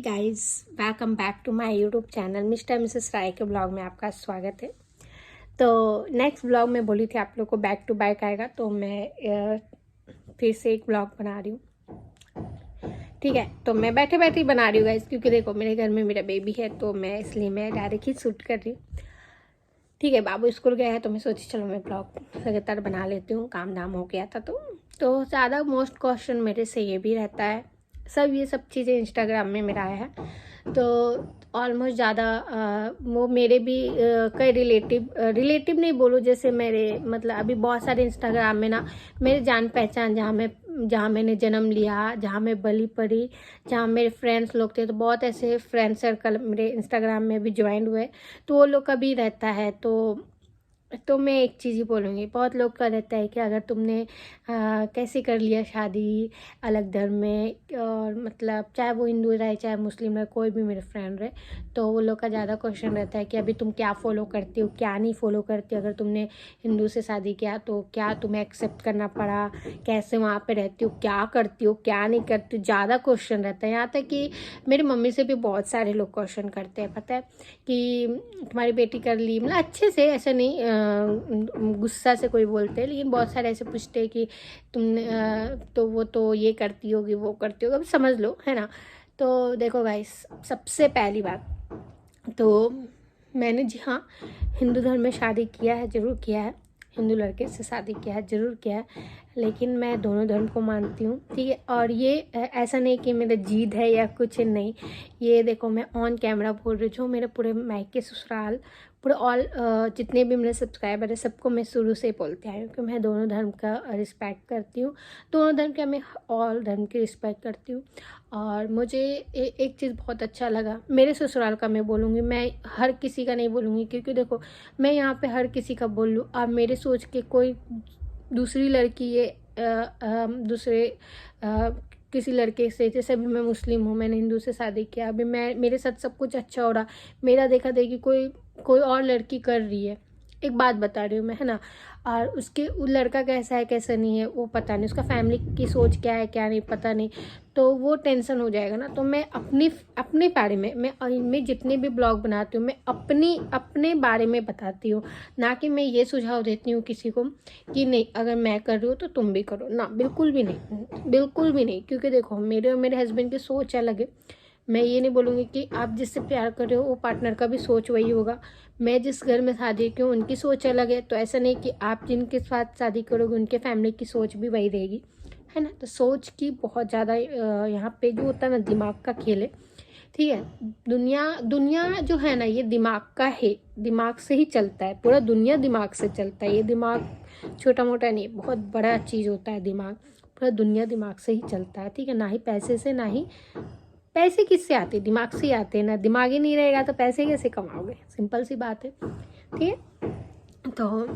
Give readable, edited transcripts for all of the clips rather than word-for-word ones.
Guys, welcome back to my YouTube channel mister Mrs Rai के blog में आपका स्वागत है। तो नेक्स्ट ब्लॉग में बोली थी आप लोग को बैक टू बैक आएगा, तो मैं फिर से एक ब्लॉग बना रही हूँ। ठीक है, तो मैं बैठे बैठे ही बना रही हूँ गाइस, क्योंकि देखो मेरे घर में मेरा बेबी है, तो मैं इसलिए मैं डायरेक्ट ही शूट कर रही हूँ। ठीक है, बाबू स्कूल गया है तो मैं सोची चलो मैं ब्लॉग लगातार बना लेती हूँ। काम धाम हो गया था तो ज़्यादा मोस्ट क्वेश्चन मेरे से ये भी रहता है, ये सब चीज़ें इंस्टाग्राम में मेरा आया है। तो ऑलमोस्ट ज़्यादा वो मेरे भी कई रिलेटिव नहीं बोलूँ, जैसे मेरे मतलब अभी बहुत सारे इंस्टाग्राम में ना मेरे जान पहचान, जहाँ मैंने जन्म लिया, जहाँ मैं बली पड़ी, जहाँ मेरे फ्रेंड्स लोग थे, तो बहुत ऐसे फ्रेंड सर्कल मेरे इंस्टाग्राम में भी ज्वाइन हुए, तो वो लोग का भी रहता है। तो मैं एक चीज़ ही बोलूँगी, बहुत लोग का रहता है कि अगर तुमने कैसे कर लिया शादी अलग धर्म में, और मतलब चाहे वो हिंदू रहे चाहे मुस्लिम रहे, कोई भी मेरे फ्रेंड रहे, तो वो लोग का ज़्यादा क्वेश्चन रहता है कि अभी तुम क्या फॉलो करती हो, क्या नहीं फॉलो करती हो। अगर तुमने हिंदू से शादी किया तो क्या तुम्हें एक्सेप्ट करना पड़ा, कैसे वहाँ पे रहती हो, क्या करती हो, क्या नहीं करती हो, ज़्यादा क्वेश्चन रहता है। यहाँ तक कि मेरी मम्मी से भी बहुत सारे लोग क्वेश्चन करते हैं, पता है, कि तुम्हारी बेटी कर ली, मतलब अच्छे से, ऐसा नहीं गुस्सा से कोई बोलते हैं, लेकिन बहुत सारे ऐसे पूछते हैं कि तुमने तो वो तो ये करती होगी वो करती होगी, अब समझ लो, है ना। तो देखो गाइस, सबसे पहली बात तो मैंने, जी हाँ, हिंदू धर्म में शादी किया है, ज़रूर किया है, हिंदू लड़के से शादी किया है, ज़रूर किया है, लेकिन मैं दोनों धर्म को मानती हूँ। ठीक है, और ये ऐसा नहीं कि मेरा जिद है या कुछ नहीं, ये देखो मैं ऑन कैमरा बोल रही हूँ। जो मेरे पूरे मायके ससुराल पूरे जितने भी मेरे सब्सक्राइबर है, सबको मैं शुरू से बोलते आई हूँ कि मैं दोनों धर्म का रिस्पेक्ट करती हूँ, दोनों धर्म का मैं ऑल धर्म की रिस्पेक्ट करती हूँ। और मुझे एक चीज़ बहुत अच्छा लगा, मेरे ससुराल का मैं बोलूँगी, मैं हर किसी का नहीं बोलूँगी, क्योंकि देखो मैं यहाँ पे हर किसी का बोल लूँ, अब मेरे सोच के कोई दूसरी लड़की ये दूसरे किसी लड़के से, जैसे अभी मैं मुस्लिम हूँ, मैंने हिंदू से शादी किया, अभी मेरे साथ सब कुछ अच्छा हो रहा, मेरा देखा देखी कोई और लड़की कर रही है, एक बात बता रही हूँ मैं, है ना, और वो लड़का कैसा है कैसा नहीं है वो पता नहीं, उसका फैमिली की सोच क्या है क्या नहीं पता नहीं, तो वो टेंशन हो जाएगा ना। तो मैं अपने बारे में मैं जितने भी ब्लॉग बनाती हूँ, मैं अपने बारे में बताती हूँ, ना कि मैं ये सुझाव देती हूँ किसी को कि नहीं अगर मैं कर रही हूँ तो तुम भी करो ना, बिल्कुल भी नहीं, बिल्कुल भी नहीं। क्योंकि देखो मेरे और मेरे हस्बैंड की सोच अलग है। मैं ये नहीं बोलूँगी कि आप जिससे प्यार कर रहे हो वो पार्टनर का भी सोच वही होगा। मैं जिस घर में शादी की हूँ उनकी सोच अलग है, तो ऐसा नहीं कि आप जिनके साथ शादी करोगे उनके फैमिली की सोच भी वही रहेगी, है ना। तो सोच की बहुत ज़्यादा यहाँ पे जो होता है ना, दिमाग का खेल है। ठीक है, दुनिया जो है ना, ये दिमाग का है, दिमाग से ही चलता है, पूरा दुनिया दिमाग से चलता है। ये दिमाग छोटा मोटा नहीं, बहुत बड़ा चीज़ होता है दिमाग, पूरा दुनिया दिमाग से ही चलता है। ठीक है, ना ही पैसे से, ना ही पैसे किससे आते, दिमाग से ही आते हैं ना। दिमाग ही नहीं रहेगा तो पैसे कैसे कमाओगे, सिंपल सी बात है। ठीक है, तो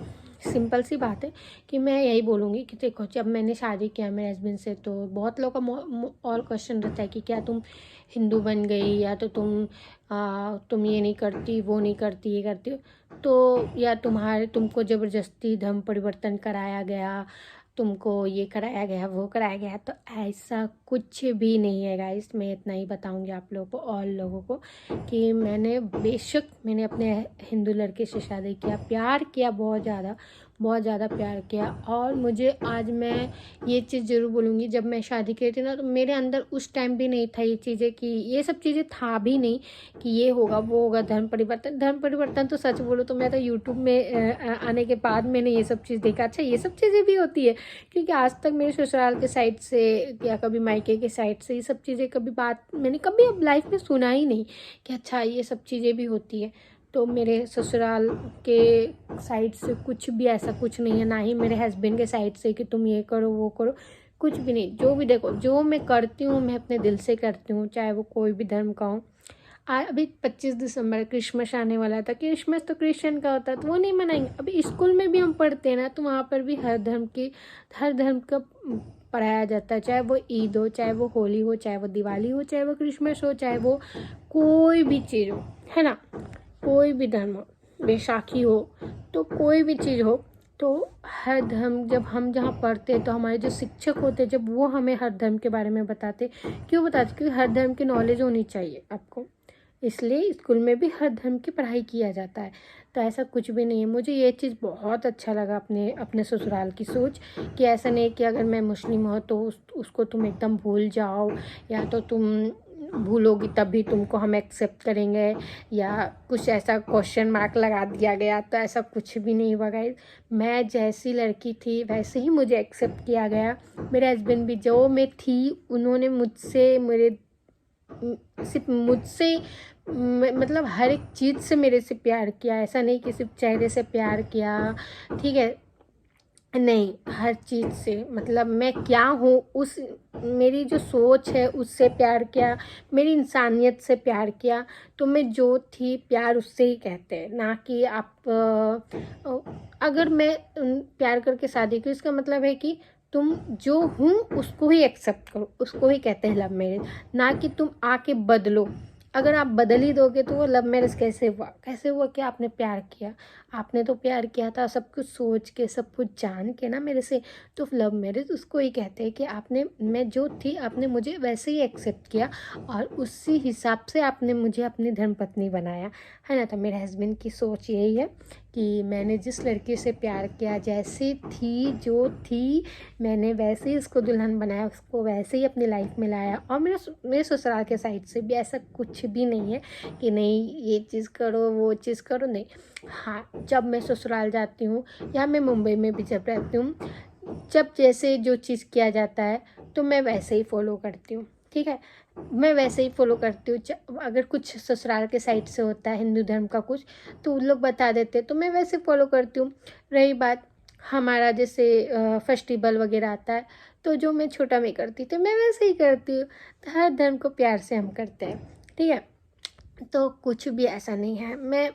सिंपल सी बात है कि मैं यही बोलूँगी कि देखो जब मैंने शादी किया मेरे हस्बैंड से, तो बहुत लोगों का और क्वेश्चन रहता है कि क्या तुम हिंदू बन गई, या तो तुम ये नहीं करती वो नहीं करती ये करती हो, तो या तुमको ज़बरदस्ती धर्म परिवर्तन कराया गया, तुमको ये कराया गया वो कराया गया। तो ऐसा कुछ भी नहीं है गाइस, मैं इतना ही बताऊंगी आप लोगों को और लोगों को कि मैंने अपने हिंदू लड़के से शादी किया, प्यार किया, बहुत ज़्यादा प्यार किया। और मुझे आज मैं ये चीज़ ज़रूर बोलूँगी, जब मैं शादी की थी ना, तो मेरे अंदर उस टाइम भी नहीं था ये चीज़ें, कि ये सब चीज़ें था भी नहीं कि ये होगा वो होगा, धर्म परिवर्तन तो सच बोलो तो मैं तो यूट्यूब में आने के बाद मैंने ये सब चीज़ देखा, अच्छा ये सब चीज़ें भी होती है। क्योंकि आज तक मेरे ससुराल के साइड से या कभी मायके के साइड से ये सब चीज़ें कभी बात मैंने कभी अब लाइफ में सुना ही नहीं कि अच्छा ये सब चीज़ें भी होती है। तो मेरे ससुराल के साइड से कुछ भी ऐसा कुछ नहीं है, ना ही मेरे हस्बैंड के साइड से कि तुम ये करो वो करो, कुछ भी नहीं। जो भी देखो, जो मैं करती हूँ मैं अपने दिल से करती हूँ, चाहे वो कोई भी धर्म का हो। अभी 25 दिसंबर क्रिसमस आने वाला था, क्रिसमस तो क्रिश्चियन का होता है तो वो नहीं मनाएंगे। अभी स्कूल में भी हम पढ़ते हैं ना, तो वहाँ पर भी हर धर्म का पढ़ाया जाता है, चाहे वो ईद हो, चाहे वो होली हो, चाहे वो दिवाली हो, चाहे वो क्रिसमस हो, चाहे वो कोई भी चीज़ हो, है ना, कोई भी धर्म हो, बैसाखी हो, तो कोई भी चीज़ हो, तो हर धर्म, जब हम जहाँ पढ़ते हैं तो हमारे जो शिक्षक होते हैं, जब वो हमें हर धर्म के बारे में बताते, क्यों बताते? क्योंकि हर धर्म की नॉलेज होनी चाहिए आपको, इसलिए स्कूल में भी हर धर्म की पढ़ाई किया जाता है। तो ऐसा कुछ भी नहीं है। मुझे ये चीज़ बहुत अच्छा लगा अपने अपने ससुराल की सोच, कि ऐसा नहीं कि अगर मैं मुस्लिम हूँ तो उसको तुम एकदम भूल जाओ, या तो तुम भूलोगी तभी तुमको हम एक्सेप्ट करेंगे, या कुछ ऐसा क्वेश्चन मार्क लगा दिया गया। तो ऐसा कुछ भी नहीं हुआ गाइस। मैं जैसी लड़की थी वैसे ही मुझे एक्सेप्ट किया गया। मेरे हस्बैंड भी जो मैं थी, उन्होंने मुझसे, सिर्फ मुझसे मतलब हर एक चीज़ से मेरे से प्यार किया। ऐसा नहीं कि सिर्फ चेहरे से प्यार किया, ठीक है, नहीं, हर चीज़ से, मतलब मैं क्या हूँ उस, मेरी जो सोच है उससे प्यार किया, मेरी इंसानियत से प्यार किया। तो मैं जो थी, प्यार उससे ही कहते हैं, ना कि आप अगर मैं प्यार करके शादी की, इसका मतलब है कि तुम जो हूँ उसको ही एक्सेप्ट करो, उसको ही कहते हैं लव मैरिज, ना कि तुम आके बदलो। अगर आप बदल ही दोगे तो वो लव मैरिज कैसे हुआ? कैसे हुआ कि आपने प्यार किया? आपने तो प्यार किया था सब कुछ सोच के, सब कुछ जान के ना मेरे से। तो लव मैरिज उसको ही कहते हैं कि आपने, मैं जो थी आपने मुझे वैसे ही एक्सेप्ट किया, और उसी हिसाब से आपने मुझे अपनी धर्मपत्नी बनाया, है ना। तो मेरे हस्बैंड की सोच यही है कि मैंने जिस लड़की से प्यार किया, जैसी थी, जो थी, मैंने वैसे ही उसको दुल्हन बनाया, उसको वैसे ही अपनी लाइफ में लाया। और मेरे ससुराल के साइड से भी ऐसा कुछ भी नहीं है कि नहीं ये चीज़ करो वो चीज़ करो, नहीं। हाँ, जब मैं ससुराल जाती हूँ, या मैं मुंबई में भी जब रहती हूँ, जब जैसे जो चीज़ किया जाता है तो मैं वैसे ही फॉलो करती हूँ, ठीक है, मैं वैसे ही फॉलो करती हूँ। अगर कुछ ससुराल के साइड से होता है हिंदू धर्म का कुछ, तो उन लोग बता देते तो मैं वैसे फॉलो करती हूँ। रही बात हमारा जैसे फेस्टिवल वगैरह आता है, तो जो मैं छोटा में करती थी मैं वैसे ही करती हूँ। तो हर धर्म को प्यार से हम करते हैं, ठीक है। तो कुछ भी ऐसा नहीं है। मैं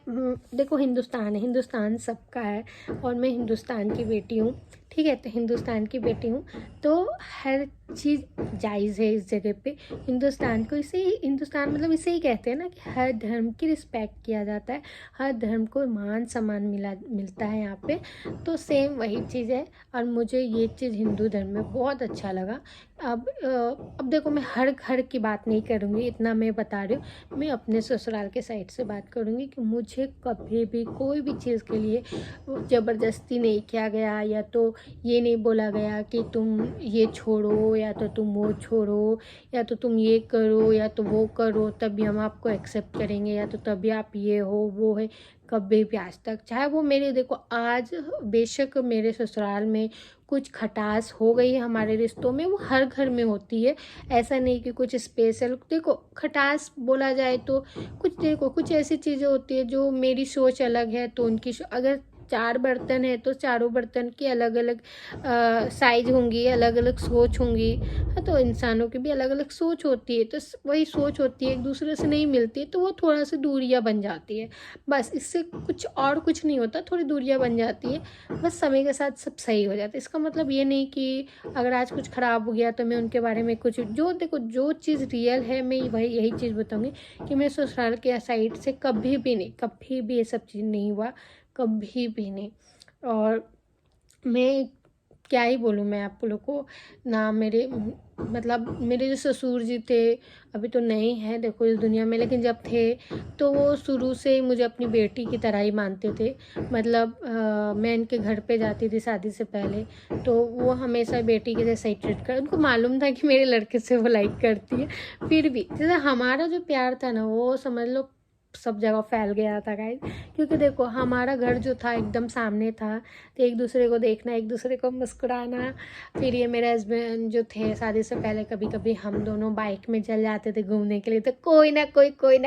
देखो, हिंदुस्तान है, हिंदुस्तान सबका है, और मैं हिंदुस्तान की बेटी हूँ, ठीक है। तो हिंदुस्तान की बेटी हूँ, तो हर चीज़ जायज़ है इस जगह पे। हिंदुस्तान को इसे ही, हिंदुस्तान मतलब इसे ही कहते हैं ना कि हर धर्म की रिस्पेक्ट किया जाता है, हर धर्म को मान सम्मान मिलता है यहाँ पे। तो सेम वही चीज़ है, और मुझे ये चीज़ हिंदू धर्म में बहुत अच्छा लगा। अब देखो, मैं हर घर की बात नहीं करूँगी, इतना मैं बता रही हूँ। मैं अपने ससुराल के साइड से बात करूँगी कि मुझे कभी भी कोई भी चीज़ के लिए ज़बरदस्ती नहीं किया गया, या तो ये नहीं बोला गया कि तुम ये छोड़ो, या तो तुम वो छोड़ो, या तो तुम ये करो, या तो वो करो तभी हम आपको एक्सेप्ट करेंगे, या तो तभी आप ये हो वो है। कभी भी आज तक, चाहे वो मेरे, देखो आज बेशक मेरे ससुराल में कुछ खटास हो गई है हमारे रिश्तों में, वो हर घर में होती है। ऐसा नहीं कि कुछ स्पेशल, देखो खटास बोला जाए तो कुछ, देखो कुछ ऐसी चीज़ें होती है जो मेरी सोच अलग है, तो उनकी अगर 4 बर्तन है तो चारों बर्तन की अलग अलग साइज होंगी, अलग अलग सोच होंगी। हाँ, तो इंसानों की भी अलग अलग सोच होती है, तो वही सोच होती है, एक दूसरे से नहीं मिलती है, तो वो थोड़ा सी दूरियां बन जाती है। बस इससे कुछ और कुछ नहीं होता, थोड़ी दूरियां बन जाती है, बस समय के साथ सब सही हो जाता है। इसका मतलब ये नहीं कि अगर आज कुछ ख़राब हो गया तो मैं उनके बारे में कुछ, जो देखो जो चीज़ रियल है मैं वही यही चीज़ बताऊँगी कि मेरे ससुराल के साइड से कभी भी नहीं, कभी भी ये सब चीज़ नहीं हुआ, कभी भी नहीं। और मैं क्या ही बोलूँ मैं आप लोग को ना, मेरे मतलब मेरे जो ससुर जी थे, अभी तो नहीं है देखो इस दुनिया में, लेकिन जब थे तो वो शुरू से ही मुझे अपनी बेटी की तरह ही मानते थे। मतलब मैं इनके घर पे जाती थी शादी से पहले, तो वो हमेशा बेटी के जैसे ही ट्रीट कर, उनको मालूम था कि मेरे लड़के से वो लाइक करती है, फिर भी जैसे हमारा जो प्यार था ना, वो समझ लो सब जगह फैल गया था गाइस। क्योंकि देखो हमारा घर जो था एकदम सामने था, तो एक दूसरे को देखना, एक दूसरे को मुस्कुराना। फिर ये मेरे हस्बैंड जो थे शादी से पहले, कभी कभी हम दोनों बाइक में चल जाते थे घूमने के लिए, तो कोई ना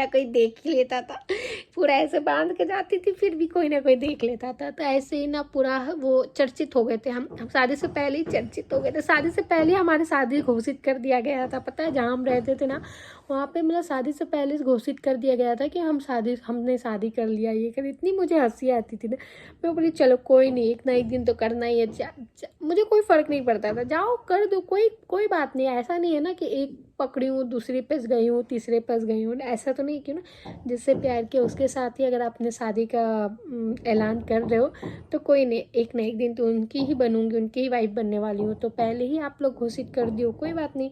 कोई देख ही लेता था। पूरा ऐसे बांध के जाती थी, फिर भी कोई ना कोई देख लेता था। तो ऐसे ही ना पूरा वो चर्चित हो गए थे, हम शादी से पहले ही चर्चित हो गए थे। शादी से पहले हमारी शादी घोषित कर दिया गया था, पता है, जहाँ हम रहते थे ना वहाँ पे मेरा शादी से पहले घोषित कर दिया गया था कि हमने शादी कर लिया, ये कर। इतनी मुझे हंसी आती थी ना, मैं बोली चलो कोई नहीं, एक ना एक दिन तो करना ही है। मुझे कोई फ़र्क नहीं पड़ता था, जाओ कर दो, कोई कोई बात नहीं। ऐसा नहीं है ना कि एक पकड़ी हूँ, दूसरी फंस गई हूँ, तीसरे फंस गई हूँ, ऐसा तो नहीं। क्यों ना, जिससे प्यार किया उसके साथ ही अगर आपने शादी का ऐलान कर रहे हो तो कोई नहीं, एक ना एक दिन तो उनकी ही बनूंगी, उनकी ही वाइफ बनने वाली हूँ, तो पहले ही आप लोग घोषित कर दियो, कोई बात नहीं।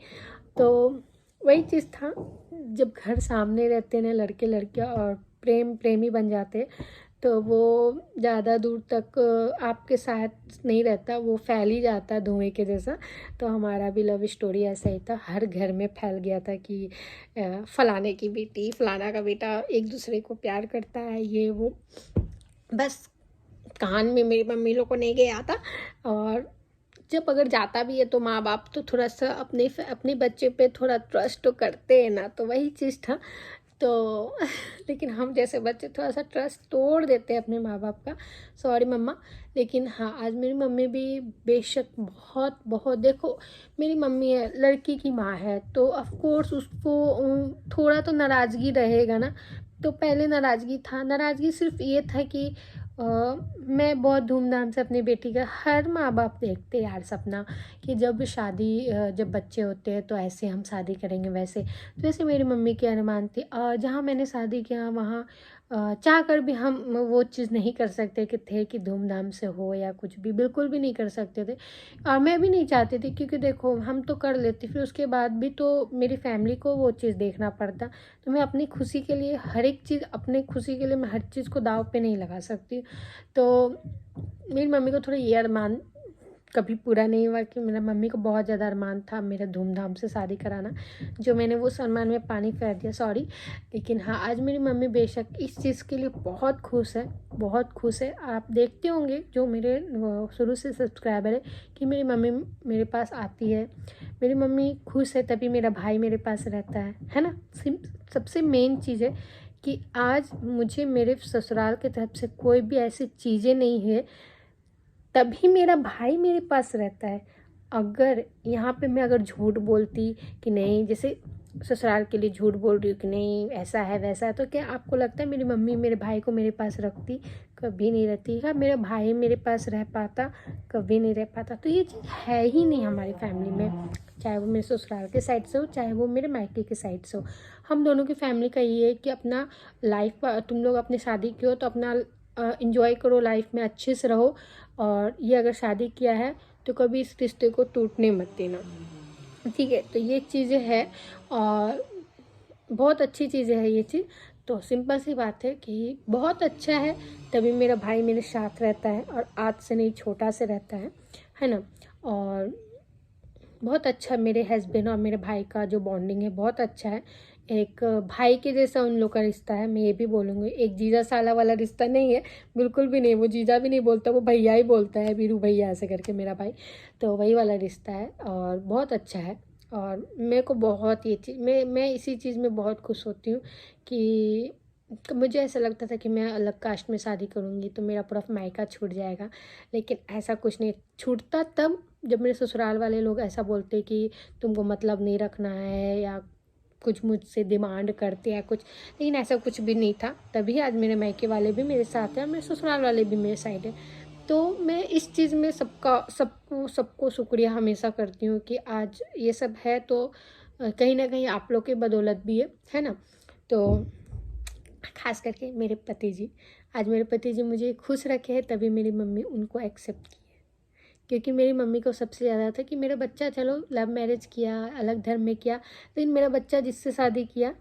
तो वही चीज़ था, जब घर सामने रहते हैं लड़के लड़कियाँ और प्रेमी बन जाते, तो वो ज़्यादा दूर तक आपके साथ नहीं रहता, वो फैल ही जाता धुएं के जैसा। तो हमारा भी लव स्टोरी ऐसा ही था, हर घर में फैल गया था कि फलाने की बेटी फलाना का बेटा एक दूसरे को प्यार करता है, ये वो। बस कान में मेरी मम्मी लोग को नहीं गया था। और जब अगर जाता भी है तो माँ बाप तो थोड़ा सा अपने बच्चे पे थोड़ा ट्रस्ट तो करते हैं ना, तो वही चीज़ था। तो लेकिन हम जैसे बच्चे थोड़ा सा ट्रस्ट तोड़ देते हैं अपने माँ बाप का, सॉरी मम्मा। लेकिन हाँ, आज मेरी मम्मी भी बेशक बहुत बहुत, देखो मेरी मम्मी है, लड़की की माँ है, तो ऑफ कोर्स उसको थोड़ा तो नाराज़गी रहेगा ना। तो पहले नाराज़गी था, नाराज़गी सिर्फ ये था कि मैं बहुत धूमधाम से अपनी बेटी का, हर माँ बाप देखते यार सपना कि जब जब बच्चे होते हैं तो ऐसे हम शादी करेंगे, वैसे। तो वैसे मेरी मम्मी की अरमान थी, और जहाँ मैंने शादी किया वहाँ चाह कर भी हम वो चीज़ नहीं कर सकते कि धूमधाम से हो या कुछ भी, बिल्कुल भी नहीं कर सकते थे। और मैं भी नहीं चाहती थी, क्योंकि देखो हम तो कर लेते, फिर उसके बाद भी तो मेरी फैमिली को वो चीज़ देखना पड़ता। तो मैं अपनी खुशी के लिए हर एक चीज़, अपनी खुशी के लिए मैं हर चीज़ को दाव पे नहीं लगा सकती। तो मेरी मम्मी को थोड़ा ये अरमान कभी पूरा नहीं हुआ, कि मेरा मम्मी को बहुत ज़्यादा अरमान था मेरा धूमधाम से शादी कराना, जो मैंने वो सम्मान में पानी फेर दिया, सॉरी। लेकिन हाँ, आज मेरी मम्मी बेशक इस चीज़ के लिए बहुत खुश है, बहुत खुश है। आप देखते होंगे जो मेरे शुरू से सब्सक्राइबर है, कि मेरी मम्मी मेरे पास आती है, मेरी मम्मी खुश है, तभी मेरा भाई मेरे पास रहता है ना। सबसे मेन चीज़ है कि आज मुझे मेरे ससुराल की तरफ से कोई भी ऐसी चीज़ें नहीं है, तभी मेरा भाई मेरे पास रहता है। अगर यहाँ पे मैं अगर झूठ बोलती कि नहीं, जैसे ससुराल के लिए झूठ बोल रही हूँ कि नहीं ऐसा है वैसा है, तो क्या आपको लगता है मेरी मम्मी मेरे भाई को मेरे पास रखती? कभी नहीं रहती। क्या मेरा भाई मेरे पास रह पाता? कभी नहीं रह पाता। तो ये चीज़ है ही नहीं हमारी फैमिली में, चाहे वो मेरे ससुराल के साइड से हो, चाहे वो मेरे मायके के साइड से हो। हम दोनों की फैमिली का ये है कि अपना लाइफ, तुम लोग अपनी शादी की हो तो अपना इंजॉय करो, लाइफ में अच्छे से रहो। और ये अगर शादी किया है तो कभी इस रिश्ते को टूटने मत देना, ठीक है। तो ये चीज़ें है, और बहुत अच्छी चीज़ें है ये चीज़। तो सिंपल सी बात है कि बहुत अच्छा है, तभी मेरा भाई मेरे साथ रहता है, और आज से नहीं छोटा से रहता है ना। और बहुत अच्छा मेरे हस्बैंड और मेरे भाई का जो बॉन्डिंग है बहुत अच्छा है, एक भाई के जैसा उन लोग का रिश्ता है। मैं ये भी बोलूँगी, एक जीजा साला वाला रिश्ता नहीं है, बिल्कुल भी नहीं। वो जीजा भी नहीं बोलता, वो भैया ही बोलता है, वीरू भैया ऐसे करके मेरा भाई। तो वही वाला रिश्ता है, और बहुत अच्छा है। और मेरे को बहुत ये चीज़, मैं इसी चीज़ में बहुत खुश होती हूँ कि मुझे ऐसा लगता था कि मैं अलग कास्ट में शादी करूँगी तो मेरा पूरा मायका छूट जाएगा, लेकिन ऐसा कुछ नहीं छूटता। तब जब मेरे ससुराल वाले लोग ऐसा बोलते कि तुमको मतलब नहीं रखना है, या कुछ मुझसे डिमांड करते या कुछ, लेकिन ऐसा कुछ भी नहीं था। तभी आज मेरे मायके वाले भी मेरे साथ हैं और मेरे ससुराल वाले भी मेरे साइड है। तो मैं इस चीज़ में सबको शुक्रिया हमेशा करती हूँ कि आज ये सब है। तो कहीं ना कहीं आप लोग के बदौलत भी है ना। तो खास करके मेरे पति जी, आज मेरे पति जी मुझे खुश रखे हैं, तभी मेरी मम्मी उनको एक्सेप्ट की है। क्योंकि मेरी मम्मी को सबसे ज़्यादा था कि मेरा बच्चा, चलो लव मैरिज किया, अलग धर्म में किया, लेकिन मेरा बच्चा जिससे शादी किया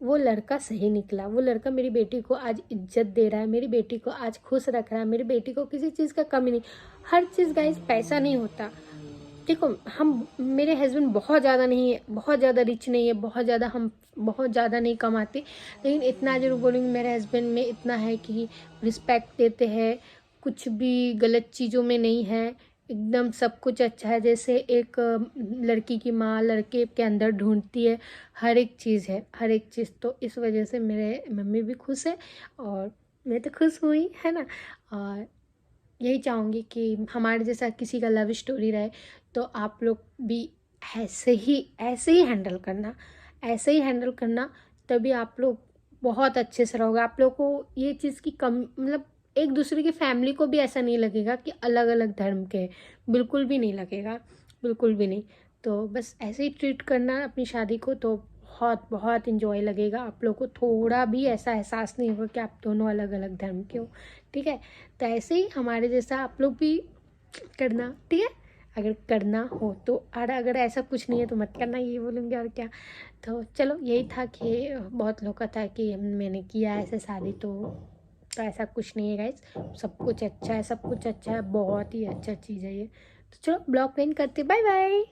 वो लड़का सही निकला। वो लड़का मेरी बेटी को आज इज्जत दे रहा है, मेरी बेटी को आज खुश रख रहा है, मेरी बेटी को किसी चीज़ का कमी नहीं। हर चीज़ गाइस पैसा नहीं होता। देखो हम, मेरे हस्बैंड बहुत ज़्यादा नहीं है, बहुत ज़्यादा रिच नहीं है, हम बहुत ज़्यादा नहीं कमाते, लेकिन इतना जरूर बोलूँगी मेरे हस्बैंड में इतना है कि रिस्पेक्ट देते हैं, कुछ भी गलत चीज़ों में नहीं है, एकदम सब कुछ अच्छा है। जैसे एक लड़की की माँ लड़के के अंदर ढूंढती है, हर एक चीज़ है, हर एक चीज़। तो इस वजह से मेरे मम्मी भी खुश है, और मैं तो खुश हुई, है ना। और यही चाहूँगी कि हमारे जैसा किसी का लव स्टोरी रहे, तो आप लोग भी ऐसे ही हैंडल करना, ऐसे ही हैंडल करना, तभी आप लोग बहुत अच्छे से रहोगे। आप लोग को ये चीज़ की कम मतलब एक दूसरे की फैमिली को भी ऐसा नहीं लगेगा कि अलग अलग धर्म के हैं, बिल्कुल भी नहीं लगेगा, बिल्कुल भी नहीं। तो बस ऐसे ही ट्रीट करना अपनी शादी को, तो बहुत बहुत इन्जॉय लगेगा। आप लोग को थोड़ा भी ऐसा एहसास नहीं होगा कि आप दोनों अलग अलग धर्म के हो, ठीक है। तो ऐसे ही हमारे जैसा आप लोग भी करना, ठीक है। अगर करना हो तो, और अगर ऐसा कुछ नहीं है तो मत करना, ये बोलूँगी और क्या। तो चलो यही था कि बहुत लोग का था कि मैंने किया ऐसे शादी, तो ऐसा कुछ नहीं है गाइस, सब कुछ अच्छा है, सब कुछ अच्छा है, बहुत ही अच्छा चीज़ है ये। तो चलो ब्लॉग एंड करते, बाय बाय।